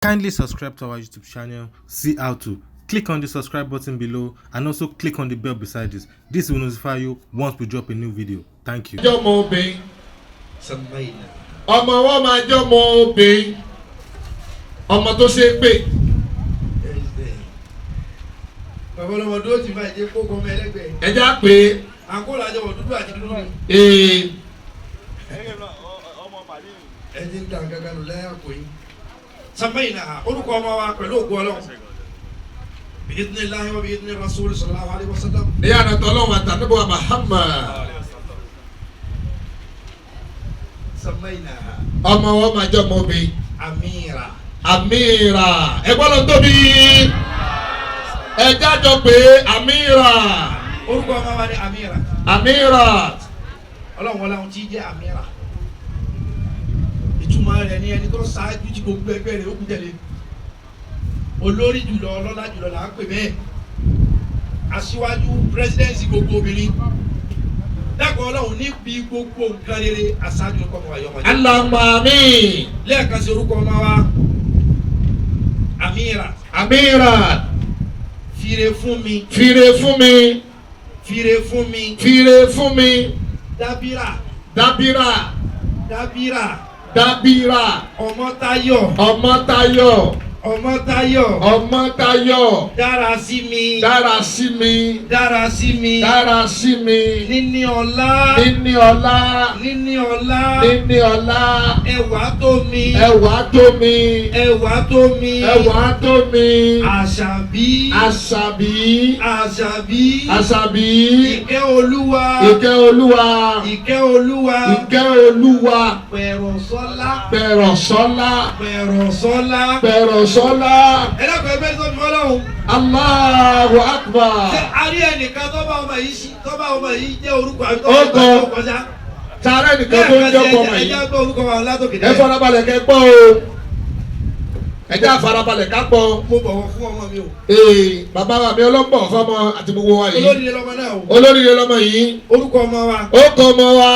Kindly subscribe to our YouTube channel, see how to. Click on the subscribe button below and also click on the bell beside this. This will notify you once we drop a new video. Thank you. Ọmọ wọn máa jọ mọ obìnrin ọmọ tó ṣe é pè. bàbá ọlọmọ dúró ti máa jẹ kó gọmọ ẹlẹgbẹ. Ẹja pé. àkólà àjọ wọ dúdú àti dúdú ni. ẹ ti ń ta gàgà lò lẹ́yìn àpò yìí. sàmẹ́yìn náà orúkọ ọmọ wa pẹ̀lú ògùn ọlọ́run. bi'idhnillahi wa bi'idhni rasul sallallahu alaihi wasallam. ní àná tọ́lọ́wọ́ àtàlẹ́bọ̀ Muhammad. sàmẹ́yìn náà. ọmọ wọn máa jọ mọ obìnrin. Amira. Amira ẹgbọ́n ló tóbi ẹja jọ pé Amira. orúkọ ọmọ wa ni Amira. Amira. ọlọ́run ọlọ́run tí jẹ́ Amira. ìtumọ̀ rẹ̀ ni ẹni tó ṣáájú tí gbogbo ẹgbẹ́ rẹ̀ ó kú tẹ̀lé. olórí jùlọ ọlọ́lá jùlọ là ń pè bẹ́ẹ̀. aṣíwájú pírẹsidẹ́ǹsì gbogbo obìnrin. dákun ọlọ́run níbi gbogbo nǹkan rere aṣáájú ọkọ̀ ọmọ ayọ́mọdé. Allahumma àmín. lẹ́ẹ̀kan sí orúkọ ọmọ wa Amira. Amira. fire fún mi. Fire fún mi. fire fún mi. Fire fún mi. Dábírà. Dábírà. Dábírà. Dábírà. Ọmọ́táyọ̀. Ọmọ́táyọ̀. Ọmọ́táyọ̀. Ọmọ́táyọ̀. dára sí mi. dára sí mi. dára sí mi. dára sí mi. níní ọlá. níní ọlá. níní ọlá. níní ọlá. ẹwà tó mi. ẹwà tó mi. ẹwà tó mi. ẹwà tó mi. àṣàbí. àṣàbí. àṣàbí. àṣàbí. ìkẹ́ olúwa. ìkẹ́ olúwa. ìkẹ́ olúwa. ìkẹ́ olúwa. pẹ̀rọ̀sọ́lá. pẹ̀rọ̀sọ́lá. pẹ̀rọ̀sọ́lá. pẹ̀rọ̀sọ́lá. ẹ dákun ẹgbẹ́ tó fi ọlọ́run. Allahu Akbar. ṣé a rí ẹnìkan tó bá ọmọ yìí jẹ́ orúkọ àbí tó Ó bá kọ. ọmọ kọjá. Sáré nìkan tó ń jẹ́ ọkọ ọmọ ẹ yìí. jẹ́ gbọ́ orúkọ wa látòkè Ẹ farabalẹ̀ kẹ́ gbọ́ o. Ẹ jẹ́ àfarabalẹ̀ ká gbọ́. mo bọ̀wọ̀ fún ọmọ mi o. Bàbá wa mi ọlọ́pọ̀ fọmọ àti gbogbo wa yìí. olóríire lọmọ náà o. Olóríire lọmọ yìí. orúkọ ọmọ wa. Ó kọ ọmọ wa.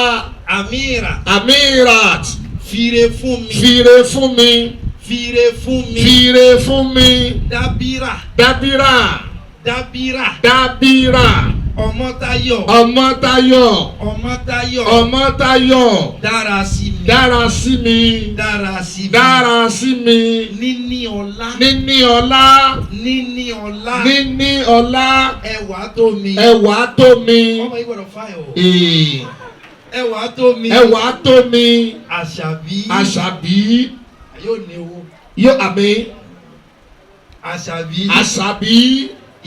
Amira. Amirat. fire fún mi. Fire fún mi. fire fún mi. Fire fún mi. Dábírà. Dábírà. Dábírà. Dábírà. Ọmọ́táyọ̀. Ọmọ́táyọ̀. Ọmọ́táyọ̀. Ọmọ́táyọ̀. dára sí mi. Dára sí mi. dára sí mi. Dára sí mi. níní ọlá. Níní ọlá. níní ọlá. Níní ọlá. ẹwà tó mi. Ẹwà tó mi. ọmọ yìí gbọ́dọ̀ fáyọ̀ o. Ee. ẹwà tó mi. Ẹwà tó mi. àṣàbí. Àṣàbí. yóò ní owó. Yóò àmì. àṣàbí. Àṣàbí.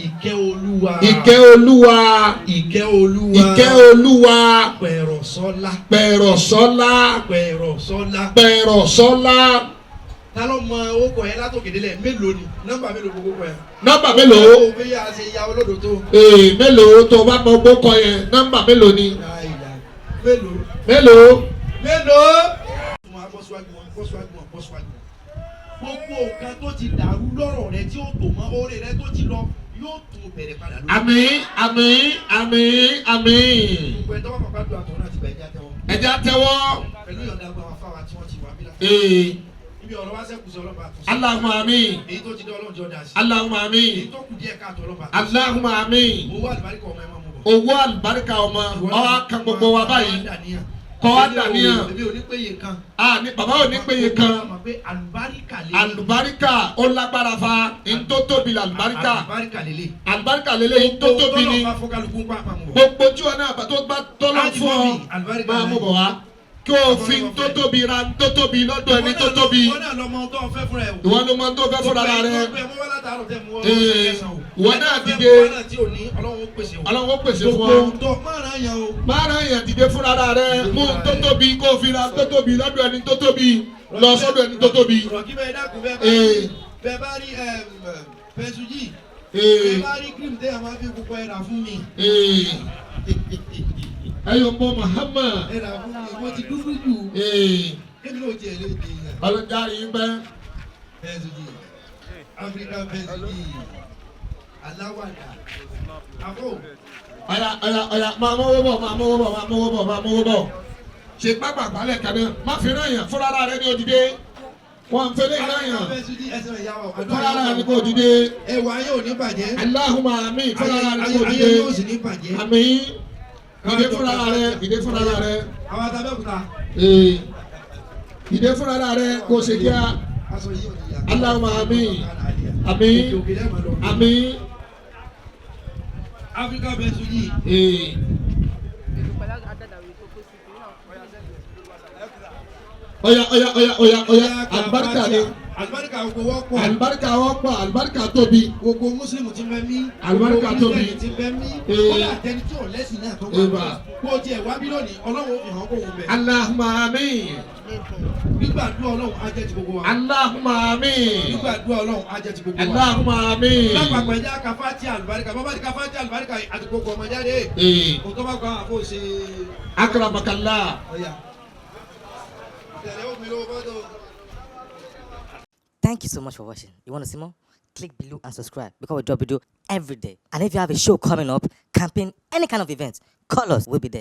ìkẹ́ olúwa. Ìkẹ́ olúwa. ìkẹ́ olúwa. Ìkẹ́ olúwa. pẹ̀rọ̀sọ́lá. Pẹ̀rọ̀sọ́lá. pẹ̀rọ̀sọ́lá. Pẹ̀rọ̀sọ́lá. ta ló mọ owó kọ yẹn látòkè délẹ̀ mélòó ni nọ́mbà mélòó gbogbo kọ yẹn. Nọ́mbà mélòó? ó bí a ṣe ya olódò tó. Mélòó tó bá mọ gbókọ yẹn nọ́mbà mélòó ni? mélòó. Mélòó? mélòó. gbogbo nǹkan tó ti dàrú lọ́rọ̀ rẹ tí ó tò mọ́ oore rẹ tó ti lọ yóò tún bẹ̀rẹ̀ padà lórí. Àmín, àmín, àmín, àmín. gbogbo ẹ̀ tọ́wọ́ pàpà dùn àtọ̀run àti ìbẹ̀jẹ̀ àtẹwọ́. Ẹja tẹ́wọ́. pẹ̀lú ìyọ̀ǹda gbọ́ àwọn afáwa tí wọ́n ti wà bílà. ibi ọ̀rọ̀ wá sẹ́kù sí ọlọ́pàá àtúnṣe. Allahumma àmín. èyí tó ti dé ọlọ́run jọ dà sí. Allahumma àmín. èyí tó kù díẹ̀ káàtó ọlọ́pàá àtúnṣe. Allahumma àmín. owó àlùbáríkà ọmọ ẹ̀ máa mú bọ̀. Owó àlùbáríkà ọmọ ọwọ́ kan gbogbo wa báyìí. Kọ́ wá dàníyàn. èmi ò ní péye kan. Ní bàbá ò ní péye kan. àlùbáríkà lélẹ̀. Àlùbáríkà ó lágbára fa ntótóbi l'àlùbáríkà. àlùbáríkà lélẹ̀. Àlùbáríkà lélẹ̀ ntótóbi ni. tọ́lọ́ bá fọ́kàlùkù ń pa àpamọ́. Gbogbo tí wọn náà tó bá tọ́lọ́ fún ọ máa mú bọ̀ wá. Kí o fi ntótóbi ra ntótóbi lọ́dọ̀ ẹni tó tóbi. ìwọ náà lọ mọ tó fẹ́ fúnra ẹ̀. Ìwọ ló mọ tó fẹ́ fúnra rẹ. Ìwọ náà dìde. Ọlọ́run ó pèsè fún ọ. Mára yẹn dìde fúnra rẹ. Mú ntótóbi kó o fi ra ntótóbi lọ́dọ̀ ẹni tó tóbi. Lọ sọ́dọ̀ ẹni tó tóbi. bẹ́ẹ̀ bá rí pẹ̀sùjì. bẹ́ẹ̀ bá rí cream tẹ́ ẹ̀ máa fi kókó ẹ̀ rà fún mi. Ayo mọ Muhammad. ẹ̀ rà fún mi mo ti dúdú jù. kébí ló jẹ́ ilé ìdè yẹn. Ọlọ́jà yìí bẹ́. pẹ̀sùjì African pẹ̀sùjì aláwàdà àbò. Ọ̀yà máa mọ́wọ́ bọ̀ máa mọ́wọ́ bọ̀ máa mọ́wọ́ bọ̀ máa mọ́wọ́ bọ̀. Ṣe pápá àgbálẹ̀ kan náà má fi rán èèyàn fúnra rẹ ní òdìdé. Wọ́n fẹ́lẹ́ ìráyàn. Fọlára ni kò dìde. Ẹwà yóò ní bàjẹ́. Allahumma àmín. Fọlára ni kò dìde. Ayé yóò sì ní bàjẹ́. Àmín. Dìde fúnra rẹ̀. Dìde fúnra rẹ̀. Àwọn àtàbẹ̀kúta. Dìde fúnra rẹ̀ kò ṣe kíá. Allahumma àmín. Àmín. Àmín. Africa bẹ̀sù yìí. Oya alibarika ni. Alibarika gbogbo wọ́pọ̀. Alibarika wọ́pọ̀, alibarika tóbi. Gbogbo Mùsùlùmí ti bẹ́ mí. Alibarika tóbi. Gbogbo ti bẹ́ mí. Kọ́lá àtẹni tí ò lẹ́sìn náà tó wà. Kó o tiẹ̀ wá bí lónìí, Ọlọ́run fi hàn kó o bẹ̀. Allahumma àmín. Gbígbàdúrà Ọlọ́run á jẹ́ ti gbogbo wa. Allahumma àmín. Gbígbàdúrà Ọlọ́run á jẹ́ ti gbogbo wa. Allahumma àmín. Lápapọ̀ ẹ̀jẹ̀ akafáàtì àlùbáríkà. Bàbá ti kafáàtì àlùbáríkà àti gbogbo ọmọ jáde. Kò tó bá kọ́ àpò ṣe. Akramakallah. Thank you so much for watching. You want to see more? Click below and subscribe because we drop video every day. And if you have a show coming up, campaign, any kind of event, call us. We'll be there.